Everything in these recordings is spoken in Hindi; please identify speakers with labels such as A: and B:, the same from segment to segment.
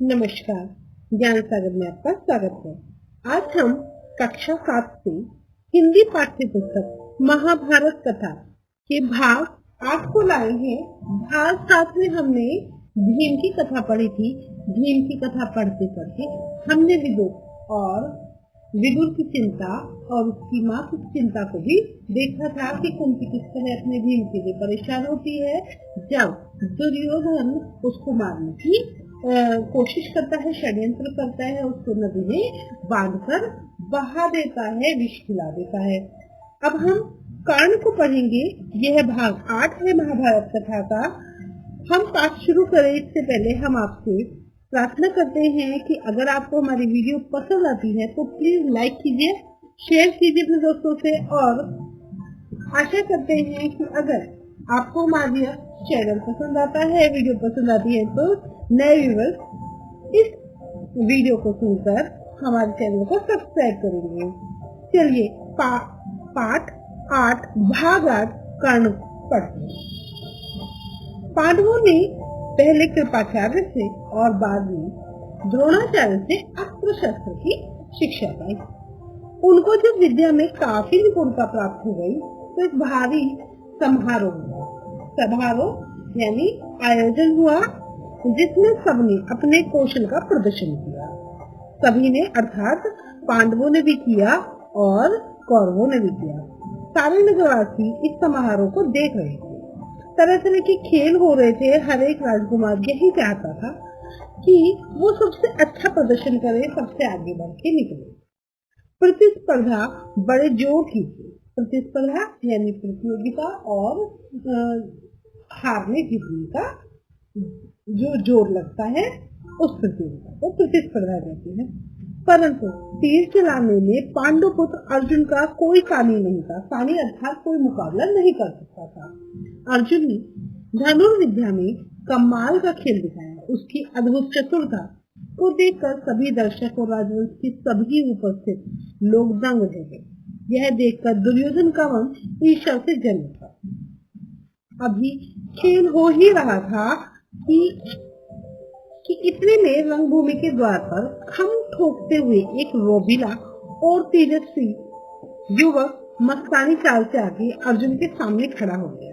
A: नमस्कार, ज्ञान सागर में आपका स्वागत है। आज हम कक्षा 7 से हिंदी पाठ्य पुस्तक महाभारत कथा के भाग 8 को लाए हैं। भाग 7 में हमने भीम की कथा पढ़ी थी। भीम की कथा पढ़ते पढ़ते हमने विदुर की चिंता और उसकी माँ की चिंता को भी देखा था कि कुंती किस तरह अपने भीम के लिए परेशान होती है जब दुर्योधन उसको मारने की कोशिश करता है, षड्यंत्र करता है, उसको नदी में बांधकर बहा देता है, विष खिला देता है। अब हम कर्ण को पढ़ेंगे। यह भाग 8 है महाभारत कथा का। हम पाठ शुरू करें इससे पहले हम आपसे प्रार्थना करते हैं कि अगर आपको हमारी वीडियो पसंद आती है तो प्लीज लाइक कीजिए, शेयर कीजिए अपने दोस्तों से, और आशा करते हैं कि अगर आपको हमारा चैनल पसंद आता है, वीडियो पसंद आती है, तो नए व्यूअर्स इस वीडियो को सुनकर हमारे चैनल को सब्सक्राइब करेंगे। चलिए पाठ 8 भाग 8 कर्ण पढ़ते हैं। पांडवों ने पहले कृपाचार्य से और बाद में द्रोणाचार्य से अस्त्र शस्त्र की शिक्षा पाई। उनको जब विद्या में काफी निपुणता प्राप्त हो गई तो एक भारी समारोह यानी आयोजन हुआ जिसमें सबने अपने कौशल का प्रदर्शन किया। सभी ने अर्थात पांडवों ने भी किया और कौरवों ने भी किया। सारे नगरवासी इस समारोह को देख रहे थे। तरह तरह के खेल हो रहे थे। हर एक राजकुमार यही चाहता था कि वो सबसे अच्छा प्रदर्शन करे, सबसे आगे बढ़ के निकले। प्रतिस्पर्धा बड़े जोर की थी। प्रतिस्पर्धा यानी प्रतियोगिता और हारने जीतने का जो जोर लगता है उस प्रतियोगिता को प्रतिस्पर्धा कहते हैं। परंतु तीर चलाने में पांडु पुत्र अर्जुन का कोई कानी नहीं था। कानी अर्थात कोई मुकाबला नहीं कर सकता था। अर्जुन ने धनुर्विद्या में कमाल का खेल दिखाया। उसकी अद्भुत चतुरता को देखकर सभी दर्शक और राजवंश के सभी उपस्थित लोग दंग रह गए। यह देखकर दुर्योधन का मन ईर्ष्या से जल उठा। अभी खेल हो ही रहा था कि इतने में रंगभूमि के द्वार पर खम ठोकते हुए एक रोबीला और तेजस्वी युवक मस्तानी चाल से आके अर्जुन के सामने खड़ा हो गया।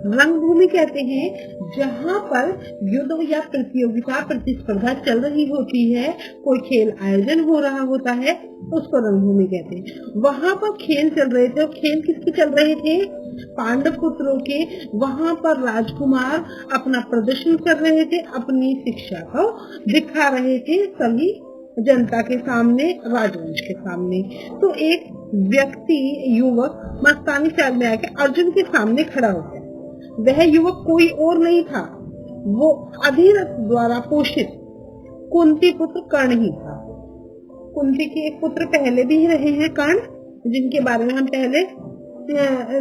A: रंगभूमि कहते हैं जहाँ पर युद्ध या प्रतियोगिता प्रतिस्पर्धा चल रही होती है, कोई खेल आयोजन हो रहा होता है, उसको रंगभूमि कहते हैं। वहाँ पर खेल चल रहे थे। और खेल किसके चल रहे थे? पांडव पुत्रों के। वहाँ पर राजकुमार अपना प्रदर्शन कर रहे थे, अपनी शिक्षा को दिखा रहे थे सभी जनता के सामने, राजवंश के सामने। तो एक व्यक्ति युवक मस्तानी चाल में आके अर्जुन के सामने खड़ा हो गया। वह युवक कोई और नहीं था, वो अधिरथ द्वारा पोषित कुंती पुत्र कर्ण ही था। कुंती के एक पुत्र पहले भी रहे हैं कर्ण, जिनके बारे में हम पहले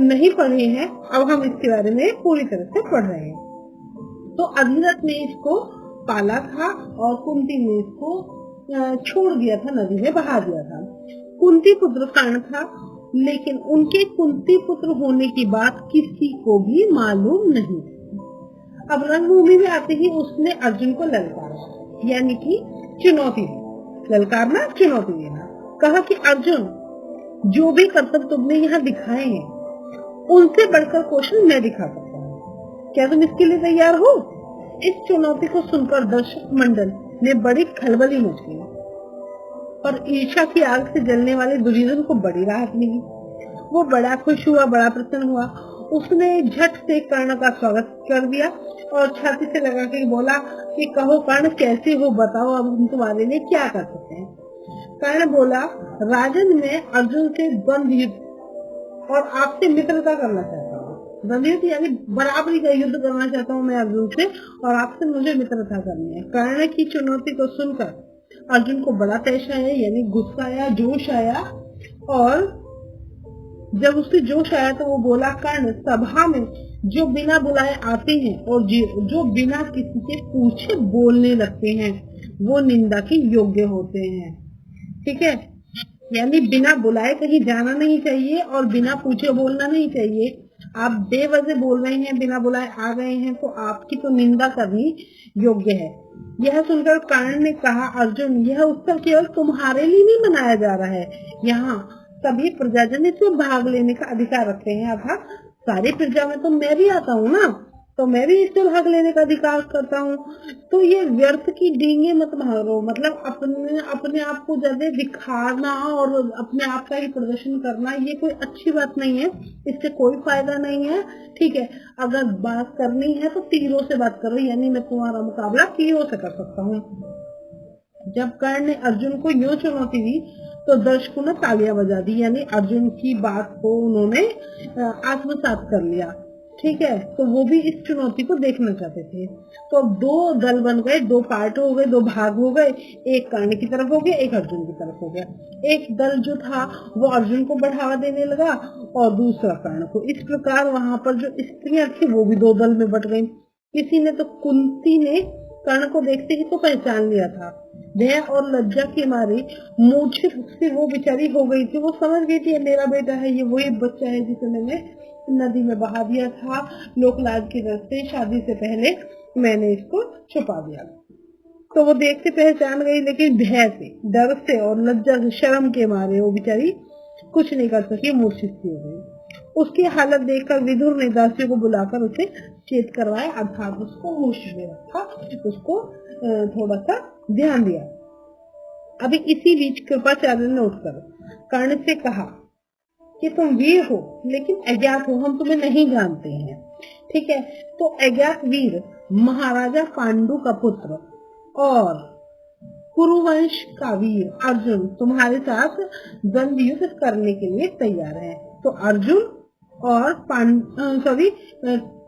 A: नहीं पढ़े हैं। अब हम इसके बारे में पूरी तरह से पढ़ रहे हैं। तो अधिरथ ने इसको पाला था और कुंती ने इसको छोड़ दिया था, नदी में बहा दिया था। कुंती पुत्र कर्ण था, लेकिन उनके कुंती पुत्र होने की बात किसी को भी मालूम नहीं। अब रंगभूमि में आते ही उसने अर्जुन को ललकारा, यानी कि चुनौती दी। ललकारना चुनौती देना। कहा कि अर्जुन, जो भी कर्तव्य तुमने यहाँ दिखाए हैं उनसे बढ़कर कौशल मैं दिखा सकता हूँ। क्या तुम इसके लिए तैयार हो? इस चुनौती को सुनकर दर्शक मंडल में बड़ी खलबली मच गई। पर ईर्ष्या की आग से जलने वाले दुर्योधन को बड़ी राहत मिली। वो बड़ा खुश हुआ, बड़ा प्रसन्न हुआ। उसने झट से कर्ण का स्वागत कर दिया और छाती से लगा के बोला कि कहो कर्ण, कैसे हो, बताओ अब हम तुम्हारे लिए क्या कर सकते हैं। कर्ण बोला, राजन, मैं अर्जुन से द्वंद्व युद्ध और आपसे मित्रता करना चाहता हूँ। द्वंद्व युद्ध यानी बराबरी का युद्ध करना चाहता हूँ मैं अर्जुन से, और आपसे मुझे मित्रता करनी है। कर्ण की चुनौती को सुनकर अर्जुन को बड़ा तेज आया, यानी गुस्सा आया, जोश आया। और जब उससे जोश आया तो वो बोला, कर्ण, सभा में जो बिना बुलाए आते हैं और जो बिना किसी के पूछे बोलने लगते हैं वो निंदा के योग्य होते हैं। ठीक है, यानी बिना बुलाए कहीं जाना नहीं चाहिए और बिना पूछे बोलना नहीं चाहिए। आप बेवजह बोल रहे हैं, बिना बुलाए आ गए हैं, तो आपकी तो निंदा करनी योग्य है। यह सुनकर कर्ण ने कहा, अर्जुन, यह उत्सव केवल तुम्हारे लिए नहीं मनाया जा रहा है, यहाँ सभी प्रजाजन इसमें भाग लेने का अधिकार रखते हैं। अर्थात सारी प्रजा में तो मैं भी आता हूँ ना, तो मैं भी इससे भाग लेने का अधिकार करता हूँ। तो ये व्यर्थ की डींगे मत मारो, मतलब अपने अपने आप को ज्यादा दिखाना और अपने आप का ही प्रदर्शन करना, ये कोई अच्छी बात नहीं है, इससे कोई फायदा नहीं है। ठीक है, अगर बात करनी है तो तीरों से बात करो, यानी मैं तुम्हारा मुकाबला तीरों से कर सकता हूँ। जब कर्ण ने अर्जुन को यूं चुनौती दी तो दर्शकों ने तालियां बजा दी, यानी अर्जुन की बात को उन्होंने आत्मसात कर लिया। ठीक है, तो वो भी इस चुनौती को देखना चाहते थे। तो अब दो दल बन गए, दो पार्ट हो गए, दो भाग हो गए, एक कर्ण की तरफ हो गया, एक अर्जुन की तरफ हो गया। एक दल जो था वो अर्जुन को बढ़ावा देने लगा और दूसरा कर्ण को। इस प्रकार वहां पर जो स्त्रियां थी वो भी दो दल में बट गई। किसी ने तो कुंती ने कर्ण को देखते ही तो पहचान लिया था। भय और लज्जा के मारे मूर्छित से वो बेचारी हो गई थी। वो समझ गई थी मेरा बेटा है, ये वही बच्चा है जिसे मैंने नदी में बहा दिया था, लोक लाज की डर से, शादी से पहले मैंने इसको छुपा दिया। तो वो देखते पहचान गई, लेकिन भय से, डर से और लज्जा से, शर्म के मारे वो बेचारी कुछ नहीं कर सकी, मूर्छित सी हो गई। उसकी हालत देखकर विदुर ने दासियों को बुलाकर उसे चेत करवाया, अर्थात उसको होश में रखा, उसको थोड़ा सा ध्यान दिया। अभी इसी बीच कृपाचार्य ने उठकर कर्ण से कहा कि तुम वीर हो लेकिन अज्ञात हो, हम तुम्हें नहीं जानते हैं। ठीक है, तो अज्ञात वीर महाराजा पांडु का पुत्र और कुरुवंश का वीर अर्जुन तुम्हारे साथ द्वंद्व युद्ध करने के लिए तैयार है। तो अर्जुन और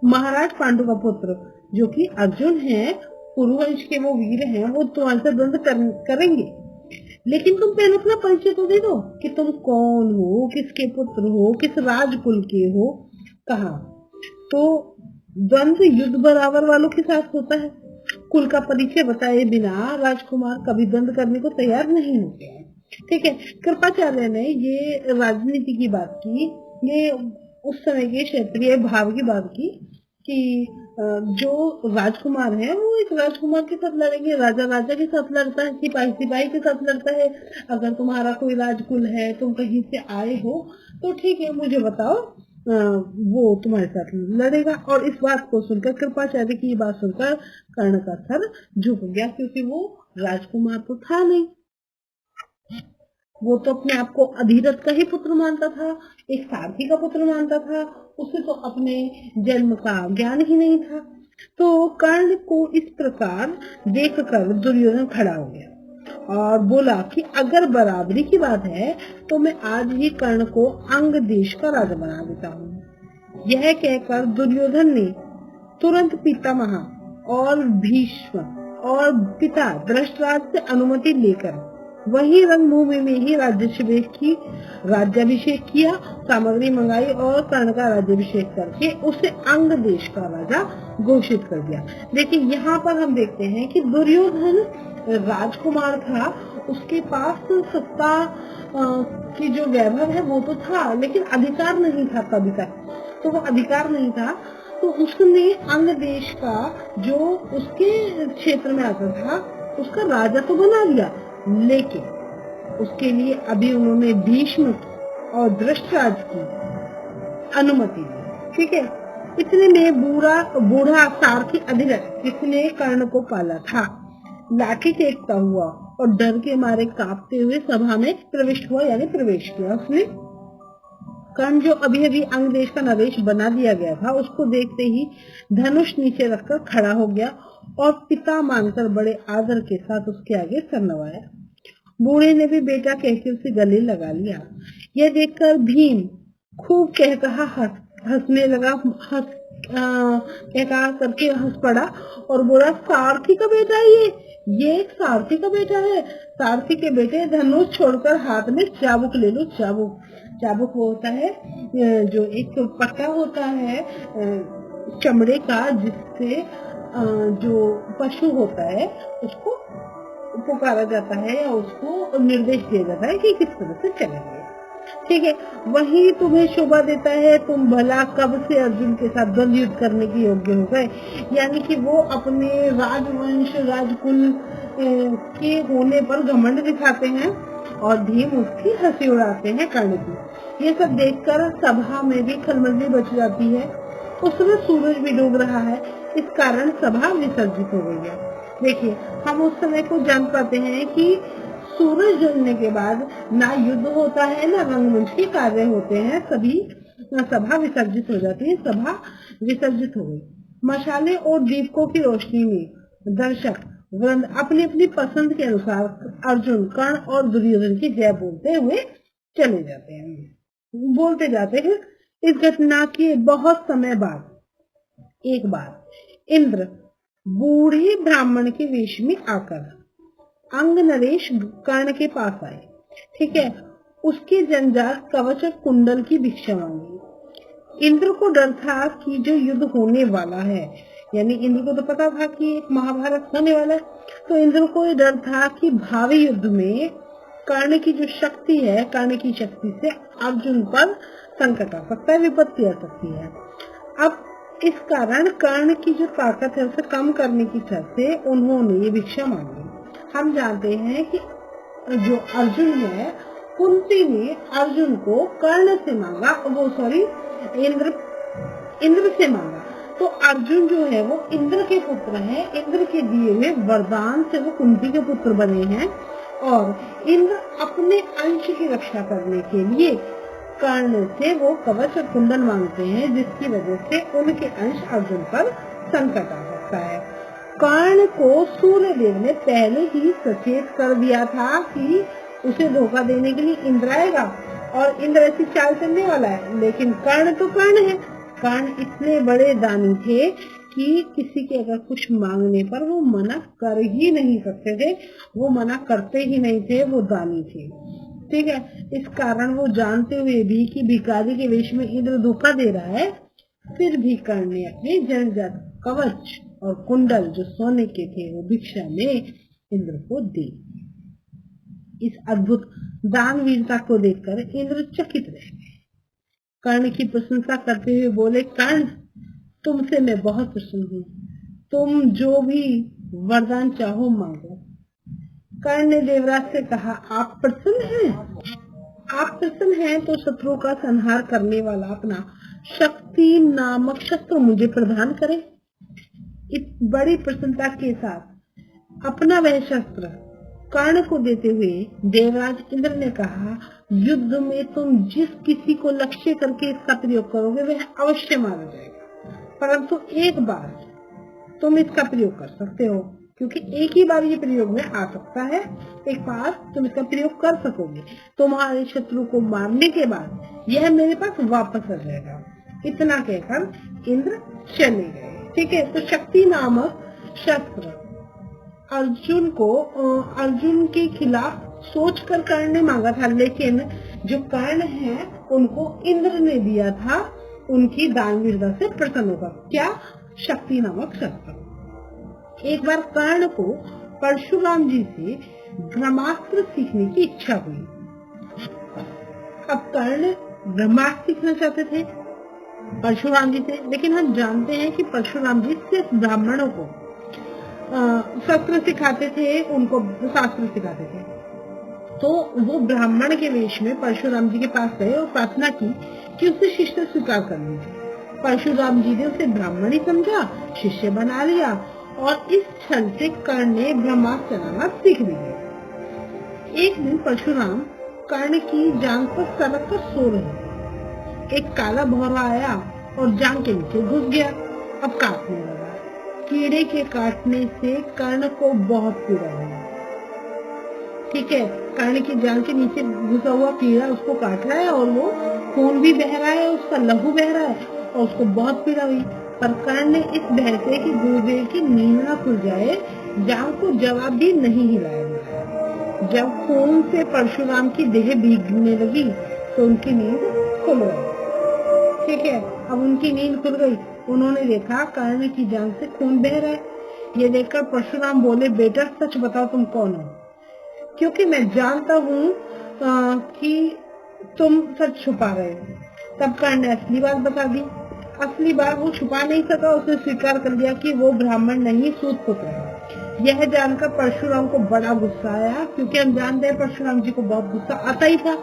A: महाराज पांडु का पुत्र जो कि अर्जुन है, कुरुवंश के वो वीर हैं, वो तुम्हारे साथ द्वंद्व करेंगे। लेकिन तुम पहले अपना परिचय तो दे दो कि तुम कौन हो, किसके पुत्र हो, किस राजकुल के हो, कहाँ। तो द्वंद्व युद्ध बराबर वालों के साथ होता है। कुल का परिचय बताए बिना राजकुमार कभी द्वंद्व करने को तैयार नहीं होते हैं। ठीक है, कृपाचार्य ने ये राजनीति की बात की, ये उस समय के क्षेत्रीय भाव की बात की कि जो राजकुमार है वो एक राजकुमार के साथ लड़ेंगे, राजा राजा के साथ लड़ता है, सिपाही सिपाही के साथ लड़ता है। अगर तुम्हारा कोई राजकुल है, तुम कहीं से आए हो, तो ठीक है, मुझे बताओ, वो तुम्हारे साथ लड़ेगा। और इस बात को सुनकर, कृपाचार्य की बात सुनकर कर्ण का सर झुक गया, क्योंकि वो राजकुमार तो था नहीं, वो तो अपने आप को अधिरथ का ही पुत्र मानता था, एक सारथी का पुत्र मानता था, उसे तो अपने जन्म का ज्ञान ही नहीं था। तो कर्ण को इस प्रकार देखकर दुर्योधन खड़ा हो गया और बोला कि अगर बराबरी की बात है तो मैं आज ही कर्ण को अंग देश का राजा बना देता हूँ। यह कहकर दुर्योधन ने तुरंत पितामह और भीष्म और पिता धृतराष्ट्र से अनुमति लेकर वही रंगभूमि में ही राज्याभिषेक किया, सामग्री मंगाई और कर्ण का राज्याभिषेक करके उसे अंग देश का राजा घोषित कर दिया। लेकिन यहाँ पर हम देखते हैं कि दुर्योधन राजकुमार था, उसके पास सत्ता की जो वैभव है वो तो था, लेकिन अधिकार नहीं था कभी तक। तो वो अधिकार नहीं था, तो उसने अंग देश का जो उसके क्षेत्र में आता था उसका राजा तो बना लिया, लेकिन उसके लिए अभी उन्होंने भीष्म और धृतराष्ट्र की अनुमति दी। ठीक है, इतने में बूढ़ा सारथी अधिरथ, जिसने कर्ण को पाला था, लाठी टेकता हुआ और डर के मारे कांपते हुए सभा में प्रविष्ट हुआ, यानी प्रवेश किया। उसने कर्ण जो अभी अभी अंग देश का नरेश बना दिया गया था, उसको देखते ही धनुष नीचे रखकर खड़ा हो गया और पिता मानकर बड़े आदर के साथ उसके आगे सर नवाया। बूढ़े ने भी बेटा कहकर उसे गले लगा लिया। यह देखकर भीम खूब कहकहा हंसने लगा, कहकहा करके हंस पड़ा और बोला, सारथी का बेटा है ये एक सारथी का बेटा है। सारथी के बेटे, धनुष छोड़कर हाथ में चाबुक ले लो। चाबुक वो होता है जो एक पट्टा होता है चमड़े का, जिससे जो पशु होता है उसको पुकारा जाता है या उसको निर्देश दिया जाता है कि किस तरह से चलेंगे। ठीक है, वही तुम्हें शोभा देता है, तुम भला कब से अर्जुन के साथ द्वंद्व युद्ध करने के योग्य हो गए। यानी कि वो अपने राजवंश राजकुल के होने पर घमंड दिखाते हैं और भीम उसकी हंसी उड़ाते हैं कर्ण की। ये सब देखकर सभा में भी खलबली मच जाती है। उस समय सूरज भी डूब रहा है, इस कारण सभा विसर्जित हो गई है। देखिए, हम उस समय को जान पाते हैं कि सूरज ढलने के बाद ना युद्ध होता है ना रंगमंच के कार्य होते हैं, सभी सभा विसर्जित हो जाती है। सभा विसर्जित हो गई। मशाले और दीपकों की रोशनी में दर्शक वृंद अपनी अपनी पसंद के अनुसार अर्जुन, कर्ण और दुर्योधन की जय बोलते हुए चले जाते हैं, बोलते जाते हैं। इस घटना के बहुत समय बाद एक बार इंद्र बूढ़े ब्राह्मण के वेश में आकर अंग नरेश कर्ण के पास आए। ठीक है, उसके जंजाल कवच और कुंडल की भिक्षा मांगी। इंद्र को डर था कि जो युद्ध होने वाला है, यानी इंद्र को तो पता था कि एक महाभारत होने वाला है, तो इंद्र को ये डर था कि भावी युद्ध में कर्ण की जो शक्ति है, कर्ण की शक्ति से अर्जुन पर संकट आ सकता है, विपत्ति आ सकती है। अब इस कारण कर्ण की जो ताकत है उसे कम करने की चलते उन्होंने ये भिक्षा मांगी। हम जानते हैं कि जो अर्जुन है, कुंती ने अर्जुन को कर्ण से मांगा, वो सॉरी इंद्र से मांगा। तो अर्जुन जो है वो इंद्र के पुत्र हैं, इंद्र के दिए हुए वरदान से वो कुंती के पुत्र बने हैं। और इंद्र अपने अंश की रक्षा करने के लिए कर्ण से वो कवच और कुंडल मांगते हैं, जिसकी वजह से उनके अंश अर्जुन पर संकट आ सकता है। कर्ण को सूर्यदेव ने पहले ही सचेत कर दिया था कि उसे धोखा देने के लिए इंद्र आएगा और इंद्र ऐसी चाल चलने वाला है, लेकिन कर्ण तो कर्ण है। कर्ण इतने बड़े दानी थे कि किसी के अगर कुछ मांगने पर वो मना कर ही नहीं सकते थे, वो मना करते ही नहीं थे, वो दानी थे। ठीक है, इस कारण वो जानते हुए भी कि भिखारी के वेश में इंद्र धोखा दे रहा है, फिर भी कर्ण ने अपने जन्मजात कवच और कुंडल जो सोने के थे वो भिक्षा में इंद्र को दी। इस अद्भुत दानवीरता को देखकर इंद्र चकित रह गए। कर्ण की प्रशंसा करते हुए बोले, कर्ण तुमसे मैं बहुत प्रसन्न हूँ, तुम जो भी वरदान चाहो मांगो। कर्ण ने देवराज से कहा, आप प्रसन्न हैं? आप प्रसन्न हैं तो शत्रु का संहार करने वाला अपना शक्ति नामक शस्त्र मुझे प्रदान करें। इस बड़ी प्रसन्नता के साथ अपना वह शस्त्र कर्ण को देते हुए देवराज इंद्र ने कहा, युद्ध में तुम जिस किसी को लक्ष्य करके इसका प्रयोग करोगे वह अवश्य मारा जाएगा, परंतु एक बार तुम इसका प्रयोग कर सकते हो, क्योंकि एक ही बार ये प्रयोग में आ सकता है, एक बार तुम इसका प्रयोग कर सकोगे। तुम्हारे शत्रु को मारने के बाद यह मेरे पास वापस आ जाएगा। इतना कहकर इंद्र चले गए। ठीक है, तो शक्ति नामक शस्त्र अर्जुन के खिलाफ सोचकर कर्ण ने मांगा था, लेकिन जो कर्ण है उनको इंद्र ने दिया था उनकी दानवीरता से प्रसन्न होकर। क्या? शक्ति नामक शस्त्र। एक बार कर्ण को परशुराम जी से ब्रह्मास्त्र सीखने की इच्छा हुई। अब कर्ण ब्रह्मास्त्र सीखना चाहते थे परशुराम जी से, लेकिन हम जानते हैं कि परशुराम जी सिर्फ ब्राह्मणों को शस्त्र सिखाते थे, उनको शास्त्र सिखाते थे। तो वो ब्राह्मण के वेश में परशुराम जी के पास गए और प्रार्थना की कि उसे शिष्य स्वीकार कर लीजिए। परशुराम जी ने उसे ब्राह्मण ही समझा, शिष्य बना लिया और इस छल से कर्ण ने ब्रह्मास्त्र चलाना सीख लिया। एक दिन परशुराम कर्ण की जांग पर सड़क पर सो रहे, एक काला भौरा आया और जांग के नीचे घुस गया। अब काटने लगा। कीड़े के काटने से कर्ण को बहुत पीड़ा हुई। ठीक है, कर्ण की जांग के नीचे घुसा हुआ कीड़ा उसको काट रहा है और वो खून भी बह रहा है, उसका लहू बह रहा है और उसको बहुत पीड़ा हुई। पर कर्ण ने इस भय से कि गुरुदेव की नींद न खुल जाए, जांग को जवाब भी नहीं हिलाया। जब खून से परशुराम की देह भीगने लगी तो उनकी नींद खुल गई। ठीक है, अब उनकी नींद खुल गई। उन्होंने देखा कर्ण की जांग से खून बह रहा है। ये देखकर परशुराम बोले, बेटा सच बताओ तुम कौन हो, क्योंकि मैं जानता हूँ कि तुम सच छुपा रहे हो। तब कर्ण ने असली बात बता दी। असली बात वो छुपा नहीं सका, उसने स्वीकार कर लिया कि वो ब्राह्मण नहीं सूत पुत्र है। यह जानकर परशुराम को बड़ा गुस्सा आया, क्योंकि हम जानते हैं परशुराम जी को बहुत गुस्सा आता ही था।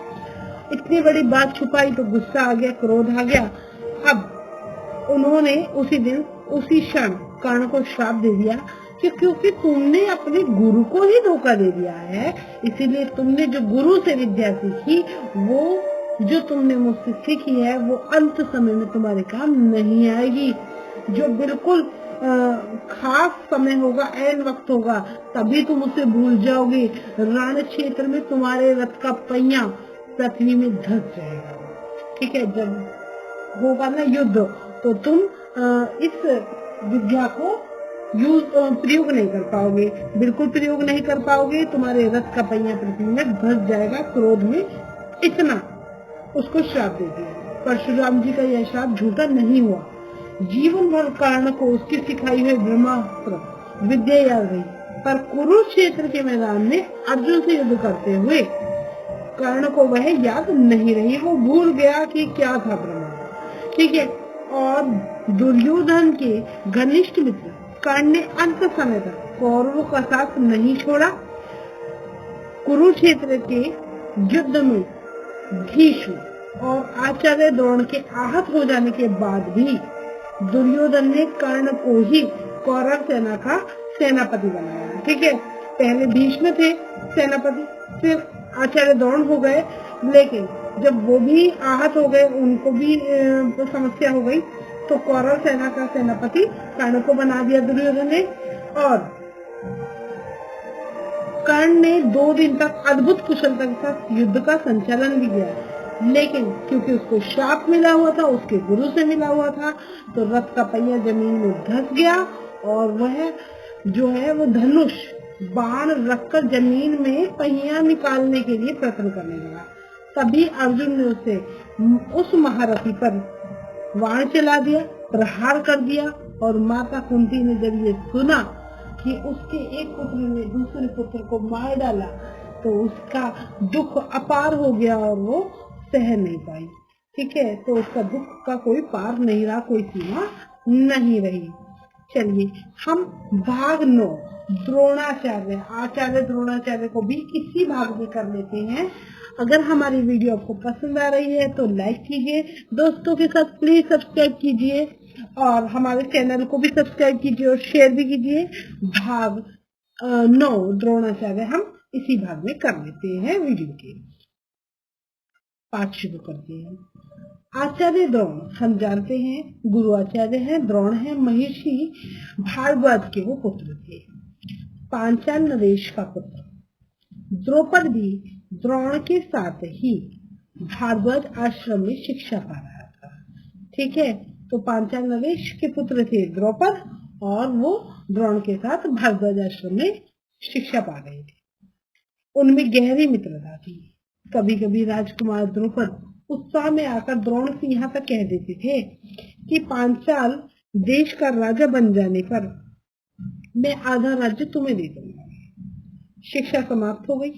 A: इतनी बड़ी बात छुपाई तो गुस्सा आ गया, क्रोध आ गया। अब उन्होंने उसी दिन उसी क्षण कर्ण को श्राप दे दिया कि क्योंकि तुमने अपने गुरु को ही धोखा दे दिया है, इसीलिए तुमने जो गुरु से विद्या सीखी, वो जो तुमने मुझसे सीखी है, वो अंत समय में तुम्हारे काम नहीं आएगी। जो बिल्कुल खास समय होगा, ऐन वक्त होगा, तभी तुम उसे भूल जाओगे। रण क्षेत्र में तुम्हारे रथ का पहिया पृथ्वी में धस जाएगा। ठीक है, जब होगा ना युद्ध, तो तुम इस विद्या को प्रयोग नहीं कर पाओगे, बिल्कुल प्रयोग नहीं कर पाओगे। तुम्हारे रथ का पहिया पृथ्वी में धस जाएगा। क्रोध में इतना उसको श्राप दे दिया। परशुराम जी का यह श्राप झूठा नहीं हुआ। जीवन भर कर्ण को उसकी सिखाई हुई ब्रह्मास्त्र विद्या याद रही, पर कुरुक्षेत्र के मैदान में अर्जुन से युद्ध करते हुए कर्ण को वह याद नहीं रही। वो भूल गया कि क्या था ब्रह्मास्त्र। ठीक है, और दुर्योधन के घनिष्ठ मित्र कर्ण ने अंत समय तक कौरवों का साथ नहीं छोड़ा। कुरुक्षेत्र के युद्ध में भीष्म और आचार्य द्रोण के आहत हो जाने के बाद भी दुर्योधन ने कर्ण को ही कौरव सेना का सेनापति बनाया। ठीक है, पहले भीष्म थे सेनापति, फिर आचार्य द्रोण हो गए, लेकिन जब वो भी आहत हो गए, उनको भी समस्या हो गई, तो कौरव सेना का सेनापति कर्ण को बना दिया दुर्योधन ने। और कर्ण ने 2 दिन तक अद्भुत कुशलता के साथ युद्ध का संचालन भी किया, लेकिन क्योंकि उसको श्राप मिला हुआ था, उसके गुरु से मिला हुआ था, तो रथ का पहिया जमीन में धस गया और वह जो है वो धनुष बाण रखकर जमीन में पहिया निकालने के लिए प्रयत्न करने लगा। तभी अर्जुन ने उसे उस महारथी पर बाण चला दिया, प्रहार कर दिया। और माता कुंती ने जब ये सुना कि उसके एक पुत्र ने दूसरे पुत्र को मार डाला, तो उसका दुख अपार हो गया और वो सह नहीं पाई। ठीक है, तो उसका दुख का कोई पार नहीं रहा, कोई सीमा नहीं रही। चलिए हम भाग 9 द्रोणाचार्य, आचार्य द्रोणाचार्य को भी इसी भाग में कर लेते हैं। अगर हमारी वीडियो आपको पसंद आ रही है तो लाइक कीजिए, दोस्तों के साथ प्लीज सब्सक्राइब कीजिए और हमारे चैनल को भी सब्सक्राइब कीजिए और शेयर भी कीजिए। भाग 9 द्रोणाचार्य हम इसी भाग में कर लेते हैं। वीडियो के पाठ शुरू करते हैं। आचार्य द्रोण हम जानते हैं गुरु आचार्य हैं, द्रोण है महिषी भारद्वाज के वो पुत्र थे, पांचाल नरेश का पुत्र। द्रौपद भी द्रोण के साथ ही भारद्वाज आश्रम में शिक्षा पा रहा था। ठीक है, तो पांचाल नरेश के पुत्र थे द्रौपद और वो द्रोण के साथ भारद्वाज आश्रम में शिक्षा पा रहे थे। उनमें गहरी मित्रता थी। कभी कभी राजकुमार द्रौपद उत्साह में आकर द्रोण से यहाँ तक कह देते थे कि पांचाल देश का राजा बन जाने पर मैं आधा राज्य तुम्हें दे दूंगा। शिक्षा समाप्त हो गई।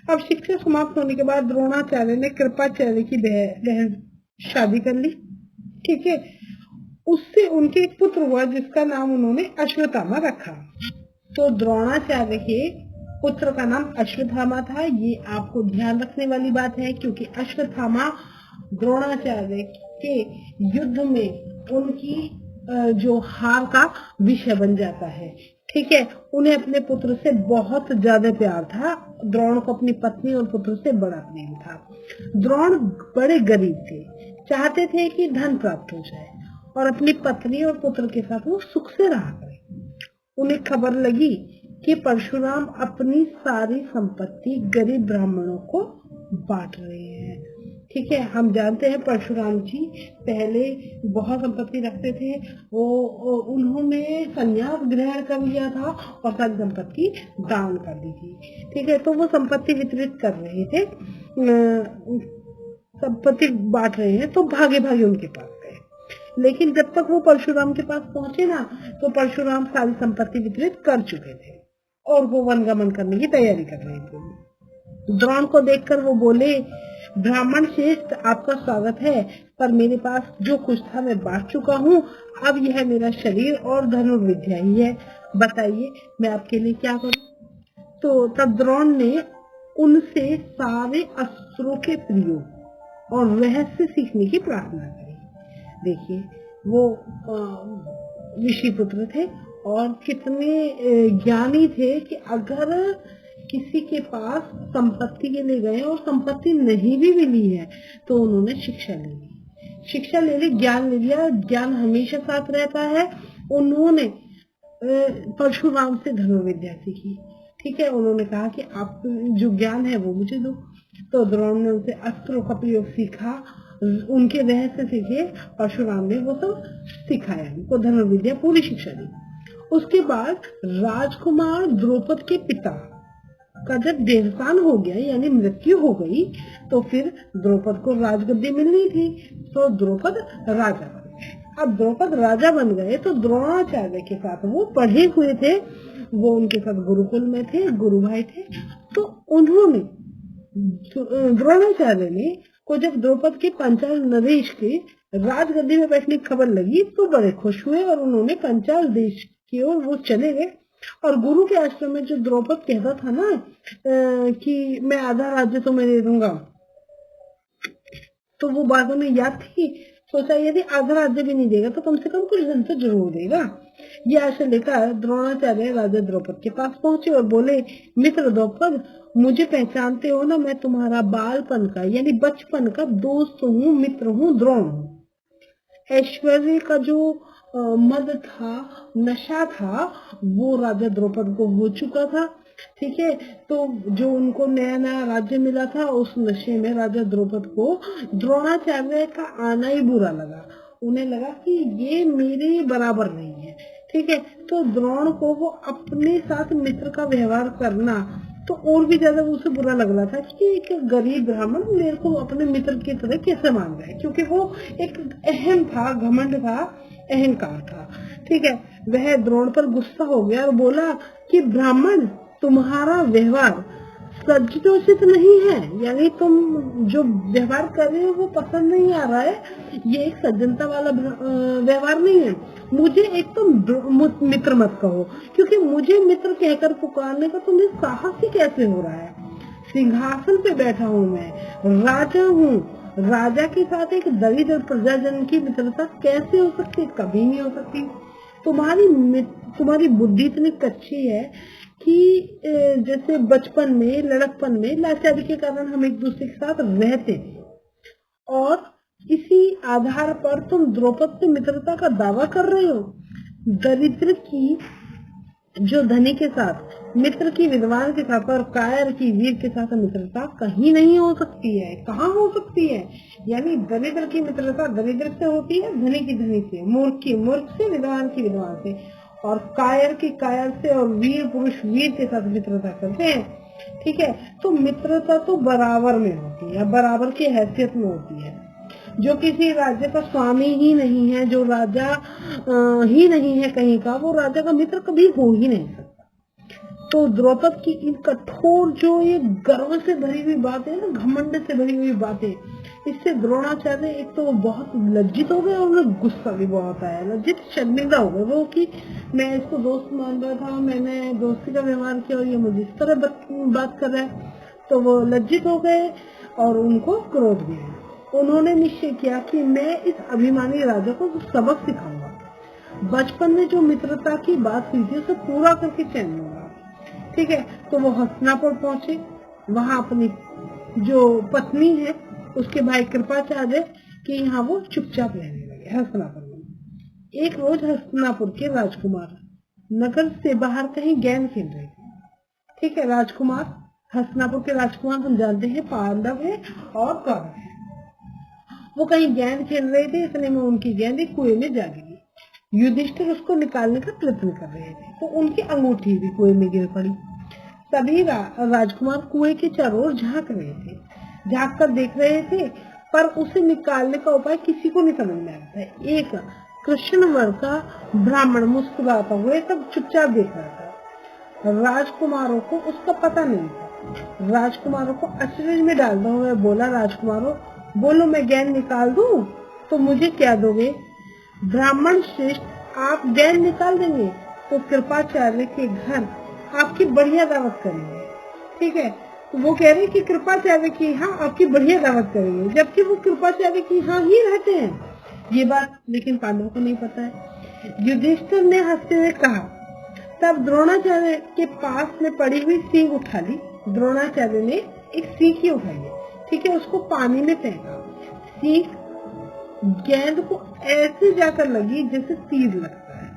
A: अब शिक्षा समाप्त होने के बाद द्रोणाचार्य ने कृपाचार्य की बहन शादी कर ली। ठीक है, उससे उनके एक पुत्र हुआ जिसका नाम उन्होंने अश्वत्थामा रखा। तो द्रोणाचार्य के पुत्र का नाम अश्वत्थामा था। ये आपको ध्यान रखने वाली बात है, क्योंकि अश्वत्थामा द्रोणाचार्य के युद्ध में उनकी जो हार का विषय बन जाता है। ठीक है, उन्हें अपने पुत्र से बहुत ज्यादा प्यार था। द्रोण को अपनी पत्नी और पुत्र से बड़ा प्रेम था। द्रोण बड़े गरीब थे, चाहते थे कि धन प्राप्त हो जाए और अपनी पत्नी और पुत्र के साथ वो सुख से रहा करें। उन्हें खबर लगी कि परशुराम अपनी सारी संपत्ति गरीब ब्राह्मणों को बांट रहे हैं। ठीक है, हम जानते हैं परशुराम जी पहले बहुत संपत्ति रखते थे। वो उन्होंने संन्यास ग्रहण कर लिया था और सारी संपत्ति दान कर दी थी। ठीक है, तो वो संपत्ति वितरित कर रहे थे, संपत्ति बांट रहे हैं, तो भागे भागे उनके पास गए। लेकिन जब तक वो परशुराम के पास पहुंचे ना, तो परशुराम सारी संपत्ति वितरित कर चुके थे और वो वनगमन करने की तैयारी कर रहे थे। द्रोण को देखकर वो बोले, ब्राह्मण श्रेष्ठ, आपका स्वागत है, पर मेरे पास जो कुछ था मैं बांट चुका हूँ। अब यह मेरा शरीर और धनुर्विद्या ही है। बताइए मैं आपके लिए क्या करूँ। तो तब द्रोण ने उनसे सारे अस्त्रों के प्रयोग और रहस्य सीखने की प्रार्थना करी। देखिए वो ऋषि पुत्र थे और कितने ज्ञानी थे कि अगर किसी के पास संपत्ति के लिए गए और संपत्ति नहीं भी मिली है तो उन्होंने शिक्षा ले ली, ज्ञान ले लिया। ज्ञान हमेशा साथ रहता है। उन्होंने परशुराम से धनुर्विद्या सीखी। ठीक है, उन्होंने कहा कि आप जो ज्ञान है वो मुझे दो। तो द्रोण ने उनसे अस्त्रों का प्रयोग सीखा, उनके रहस्य सीखे। परशुराम ने वो सब सिखाया, उनको धनुर्विद्या पूरी शिक्षा दी। उसके बाद राजकुमार द्रौपद के पिता का जब देहांत हो गया यानी मृत्यु हो गई तो फिर द्रौपद को राजगद्दी मिलनी थी। तो द्रौपद राजा बन गए। अब द्रौपद राजा बन गए तो द्रोणाचार्य के साथ वो पढ़े हुए थे, वो उनके साथ गुरुकुल में थे, गुरु भाई थे। तो उन्होंने द्रोणाचार्य ने को जब द्रौपद के पंचाल नरेश के राजगद्दी में बैठने की खबर लगी तो बड़े खुश हुए और उन्होंने पंचाल देश की ओर वो चले गए। और गुरु के आश्रम में जो द्रौपद कहता था ना कि मैं आधा राज्य तुम्हें दे दूंगा, तो वो बात उन्हें याद थी। सोचा यदि आधा राज्य भी नहीं देगा तो कम से कम कुछ धन तो जरूर देगा। ये आशा लेकर द्रोणाचार्य राजा द्रौपद के पास पहुंचे और बोले, मित्र द्रौपद, मुझे पहचानते हो ना, मैं तुम्हारा बालपन का यानी बचपन का दोस्त हूँ, मित्र हूँ, द्रोण हूँ। ऐश्वर्य का जो मद था, नशा था, वो राजा द्रौपद को हो चुका था। ठीक है, तो जो उनको नया नया राज्य मिला था उस नशे में राजा द्रौपद को द्रोणाचार्य का आना ही बुरा लगा। उन्हें लगा कि ये मेरे बराबर नहीं है। ठीक है, तो द्रोण को वो अपने साथ मित्र का व्यवहार करना तो और भी ज्यादा उसे बुरा लग रहा था कि एक गरीब ब्राह्मण मेरे को अपने मित्र की तरह कैसे मान रहा है, क्योंकि वो एक अहम था, घमंड था, अहंकार था। ठीक है, वह द्रोण पर गुस्सा हो गया और बोला कि ब्राह्मण, तुम्हारा व्यवहार सजोचित नहीं है, यानी तुम जो व्यवहार कर रहे हो वो पसंद नहीं आ रहा है, ये एक सज्जनता वाला व्यवहार नहीं है। मुझे एक तो मित्र मत कहो, क्योंकि मुझे मित्र कहकर पुकारने का तुम्हें साहस ही कैसे हो रहा है। सिंहासन पे बैठा हूँ मैं, राजा हूँ, राजा के साथ एक दरिद्र प्रजाजन की मित्रता कैसे हो सकती? कभी नहीं हो सकती। तुम्हारी बुद्धि इतनी कच्ची है कि जैसे बचपन में, लड़कपन में लाचारी के कारण हम एक दूसरे के साथ रहते थे और इसी आधार पर तुम द्रौपद से मित्रता का दावा कर रहे हो। दरिद्र की जो धनी के साथ, मित्र की विद्वान के साथ और कायर की वीर के साथ मित्रता कहीं नहीं हो सकती है। कहाँ हो सकती है? यानी दरिद्र की मित्रता दरिद्र से होती है, धनी की धनी से, मूर्ख की मूर्ख से, विद्वान की विद्वान से, और कायर की कायर से और वीर पुरुष वीर के साथ मित्रता करते हैं। ठीक है, तो मित्रता तो बराबर में होती है, बराबर की हैसियत में होती है। जो किसी राज्य का स्वामी ही नहीं है, जो राजा ही नहीं है कहीं का, वो राजा का मित्र कभी हो ही नहीं सकता। तो द्रौपद की इन कठोर जो ये गर्व से भरी हुई बातें ना, घमंड से भरी हुई बातें, इससे द्रोणाचार्य एक तो बहुत लज्जित हो गए और उन्हें गुस्सा भी बहुत आया। लज्जित, शर्मिंदा हो गए वो कि मैं इसको दोस्त मान रहा था, मैंने दोस्ती का व्यवहार किया और ये मुझे इस तरह बात कर रहा है। तो वो लज्जित हो गए और उनको क्रोध भी आया। उन्होंने निश्चय किया कि मैं इस अभिमानी राजा को सबक सिखाऊंगा। बचपन में जो मित्रता की बात हुई थी उसे पूरा करके चैन लूंगा। ठीक है, तो वो हस्तिनापुर पहुंचे। वहां अपनी जो पत्नी है उसके भाई कृपाचार्य कि यहाँ वो चुपचाप रहने लगे हस्तिनापुर में। एक रोज हस्तिनापुर के राजकुमार नगर से बाहर कहीं गेंद खेल रहे थे। ठीक है, राजकुमार, हस्तिनापुर के राजकुमार हम जानते हैं पांडव है और कौरव है। वो कहीं गेंद खेल रहे थे, इतने में उनकी गेंद एक कुएं में जा गिरी। युधिष्ठिर उसको निकालने का प्रयत्न कर रहे थे तो उनकी अंगूठी भी कुएं में गिर पड़ी। सभी राजकुमार कुएं के चारों ओर झांक रहे थे, झांक कर देख रहे थे, पर उसे निकालने का उपाय किसी को नहीं समझ में आ रहा था। एक कृष्ण वर्ग का ब्राह्मण मुस्कुराता हुए सब चुपचाप देख रहा था। राजकुमारों को उसका पता नहीं था। राजकुमारों को अचरज में डालता हुआ बोला, राजकुमारों बोलो मैं ज्ञान निकाल दूं तो मुझे क्या दोगे? ब्राह्मण श्रेष्ठ, आप ज्ञान निकाल देंगे तो कृपाचार्य के घर आपकी बढ़िया दावत करेंगे। ठीक है, तो वो कह रहे कि कृपाचार्य की यहाँ आपकी बढ़िया दावत करेंगे, जबकि वो कृपाचार्य की यहाँ ही रहते हैं। ये बात लेकिन पांडवों को नहीं पता है। युधिष्ठिर ने हंसते हुए कहा। तब द्रोणाचार्य के पास में पड़ी हुई सींग उठा ली। द्रोणाचार्य ने एक सींग उठाई, ठीक है, उसको पानी में फेंका। सींग गेंद को ऐसे जाकर लगी जैसे तीर लगता है,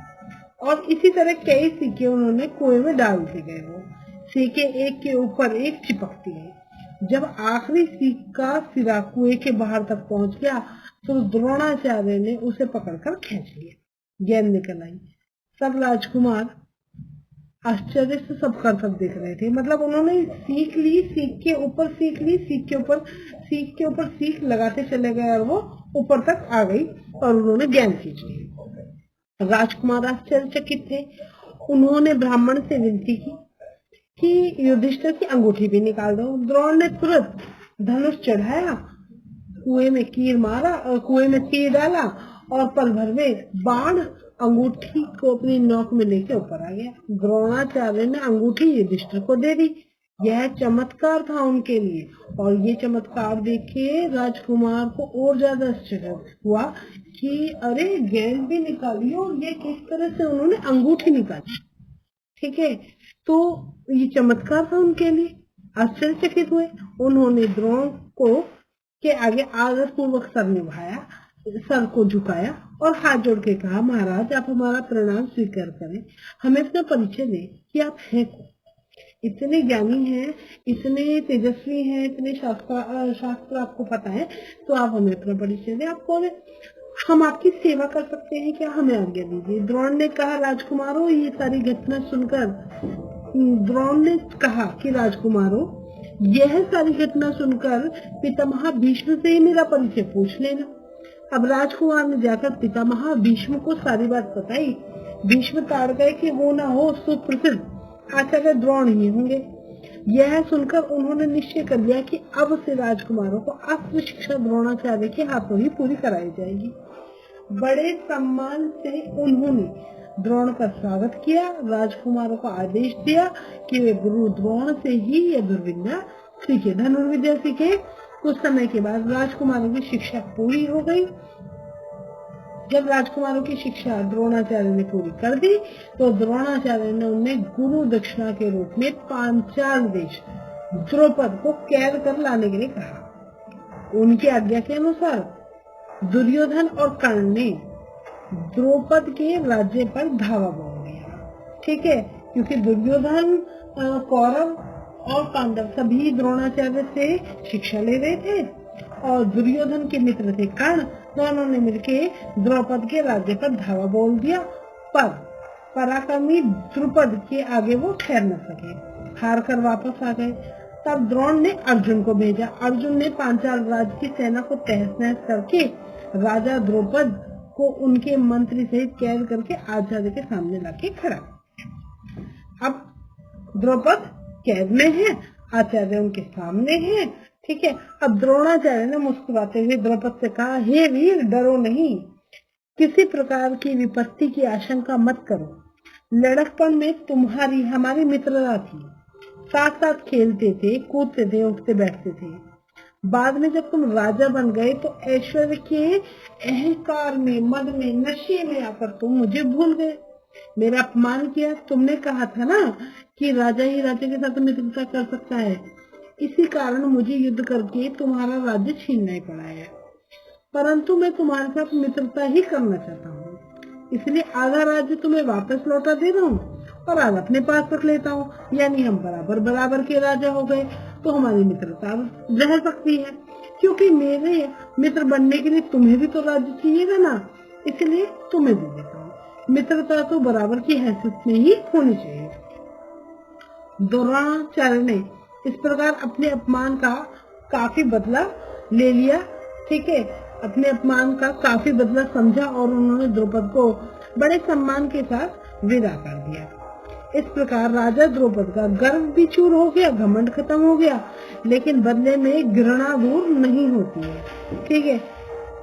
A: और इसी तरह कई सिक्के उन्होंने कुएं में डालते गए। वो सिक्के एक के ऊपर एक चिपकती गए। जब आखिरी सिक्का सिरा कुएं के बाहर तक पहुंच गया तो द्रोणाचार्य ने उसे पकड़कर खींच लिया। गेंद निकल आई। सब राजकुमार आश्चर्य से सब करतब देख रहे थे। मतलब उन्होंने सीख ली, सीख के ऊपर सीख ली, सीख के ऊपर सीख लगाते चले गए और वो ऊपर तक आ गई और उन्होंने गेंद खींच ली। राजकुमार आश्चर्यचकित थे। उन्होंने ब्राह्मण से विनती की कि युधिष्ठिर की अंगूठी भी निकाल दो। द्रोण ने तुरंत धनुष चढ़ाया, कुएं में तीर डाला और पल भर में बाण अंगूठी को अपनी नोक में लेके ऊपर आ गया। द्रोणाचार्य ने अंगूठी युधिष्ठिर को दे दी। यह चमत्कार था उनके लिए, और ये चमत्कार देख के राजकुमार को और ज्यादा आश्चर्य हुआ कि अरे गेंद भी निकाली और ये किस तरह से उन्होंने अंगूठी निकाली। ठीक है, तो ये चमत्कार था उनके लिए। आश्चर्यचकित हुए। उन्होंने द्रोण को के आगे आदर पूर्वक सर को झुकाया और हाथ जोड़ के कहा, महाराज आप हमारा प्रणाम स्वीकार करें, हमें अपना परिचय दें कि आप हैं कौन। इतने ज्ञानी हैं, इतने तेजस्वी हैं, इतने शास्त्र आपको पता है, तो आप हमें अपना परिचय दें, आप कौन है, हम आपकी सेवा कर सकते हैं क्या, हमें आज्ञा दीजिए। द्रोण ने कहा, राजकुमारों ये सारी घटना सुनकर द्रोण ने कहा कि राजकुमारों यह सारी घटना सुनकर पितामह भीष्म से ही मेरा परिचय पूछ लेना। अब राजकुमार ने जाकर पितामह भीष्म को सारी बात बताई। भीष्म ताड़ गए कि वो ना हो सुप्रसिद्ध आचार्य द्रोण ही होंगे। यह सुनकर उन्होंने निश्चय कर लिया कि अब से राजकुमारों को अस्त्र शिक्षा द्रोणाचार्य के हाथों ही पूरी कराई जाएगी। बड़े सम्मान से उन्होंने द्रोण का स्वागत किया। राजकुमारों को आदेश दिया कि वे गुरु द्रोण से ही यह धनुर्विद्या सीखे। कुछ समय के बाद राजकुमारों की शिक्षा पूरी हो गई। जब राजकुमारों की शिक्षा द्रोणाचार्य ने पूरी कर दी तो द्रोणाचार्य ने उन्हें गुरु दक्षिणा के रूप में पांचाल देश द्रौपद को कैद कर लाने के लिए कहा। उनकी आज्ञा के अनुसार दुर्योधन और कर्ण ने द्रौपद के राज्य पर धावा बोल दिया। ठीक है, क्योंकि दुर्योधन, कौरव और पांडव सभी द्रोणाचार्य से शिक्षा ले रहे थे, और दुर्योधन के मित्र थे कर्ण, दोनों ने मिलकर द्रौपद के राज्य पर धावा बोल दिया। पर पराक्रमी द्रुपद के आगे वो ठहर न सके, हार कर वापस आ गए। तब द्रोण ने अर्जुन को भेजा। अर्जुन ने पांचाल राज्य की सेना को तहस नहस करके राजा द्रौपद को उनके मंत्री सहित कैद करके आचार्य के सामने लाके खड़ा। अब द्रौपद कैद में है, आचार्य उनके सामने है। ठीक है, अब द्रोणाचार्य ने मुस्कुराते हुए द्रौपद से कहा, हे वीर डरो नहीं, किसी प्रकार की विपत्ति की आशंका मत करो। लड़कपन में तुम्हारी हमारी मित्रता थी, साथ साथ खेलते थे, कूदते थे, उठते बैठते थे। बाद में जब तुम राजा बन गए तो ऐश्वर्य के अहंकार में, मद में, नशे में आकर तुम मुझे भूल गए, मेरा अपमान किया। तुमने कहा था ना कि राजा ही राजा के साथ मित्रता कर सकता है, इसी कारण मुझे युद्ध करके तुम्हारा राज्य छीनना ही पड़ा है। परंतु मैं तुम्हारे साथ मित्रता ही करना चाहता हूँ, इसलिए आधा राज्य तुम्हें वापस लौटा दे रहा हूँ और आधा अपने पास रख लेता हूँ, यानी हम बराबर के राजा हो गए, तो हमारी मित्रता रह सकती है। क्योंकि मेरे मित्र बनने के लिए तुम्हें भी तो राज्य चाहिएगा ना, इसलिए तुम्हें दे देता हूँ। मित्रता तो बराबर की हैसियत में ही होनी चाहिए। द्रोणाचार्य ने इस प्रकार अपने अपमान का काफी बदला ले लिया। ठीक है, अपने अपमान का काफी बदला समझा और उन्होंने द्रौपद को बड़े सम्मान के साथ विदा कर दिया। इस प्रकार राजा द्रौपद का गर्व भी चूर हो गया, घमंड खत्म हो गया, लेकिन बदले में घृणा दूर नहीं होती है। ठीक है,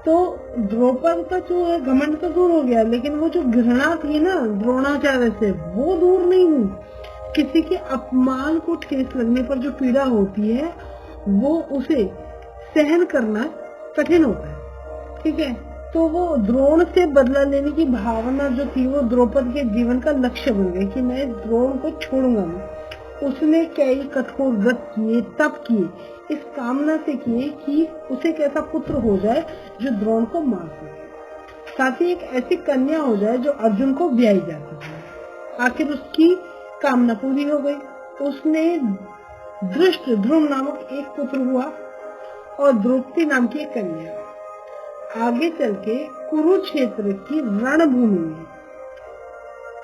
A: तो द्रौपद का जो है घमंड तो दूर हो गया, लेकिन वो जो घृणा थी ना द्रोणाचार्य से, वो दूर नहीं हुई। किसी के अपमान को ठेस लगने पर जो पीड़ा होती है वो उसे सहन करना कठिन होता है। ठीक है, तो वो द्रोण से बदला लेने की भावना जो थी वो द्रौपद के जीवन का लक्ष्य बन गई कि मैं द्रोण को छोड़ूंगा नहीं। उसने कई कठोर व्रत किए, तप किए, इस कामना से किए कि उसे एक ऐसा पुत्र हो जाए जो द्रोण को मार सके, साथ ही एक ऐसी कन्या हो जाए जो अर्जुन को ब्याही जा सके। आखिर उसकी कामना पूरी हो गई। उसने धृष्टद्युम्न नामक एक पुत्र हुआ और द्रौपदी नाम की एक कन्या। आगे चल के कुरुक्षेत्र की रणभूमि में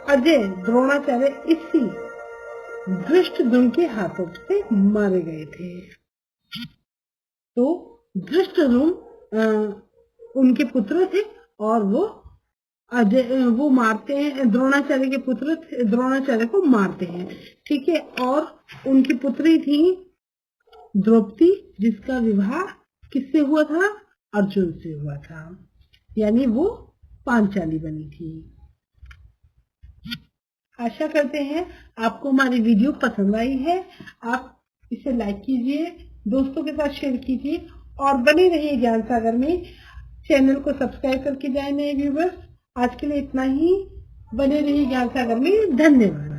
A: अजय द्रोणाचार्य इसी धृष्टद्युम्न के हाथों से मारे गए थे। तो धृष्टद्युम्न उनके पुत्र थे और वो मारते हैं, द्रोणाचार्य के पुत्र द्रोणाचार्य को मारते हैं। ठीक है, और उनकी पुत्री थी द्रौपदी, जिसका विवाह किससे हुआ था? अर्जुन से हुआ था, यानी वो पांचाली बनी थी। आशा करते हैं आपको हमारी वीडियो पसंद आई है। आप इसे लाइक कीजिए, दोस्तों के साथ शेयर कीजिए और बने रहिए ज्ञान सागर में। चैनल को सब्सक्राइब करके जाए नए व्यूवर्स। आज के लिए इतना ही। बने रहिए ज्ञान सागर में। धन्यवाद।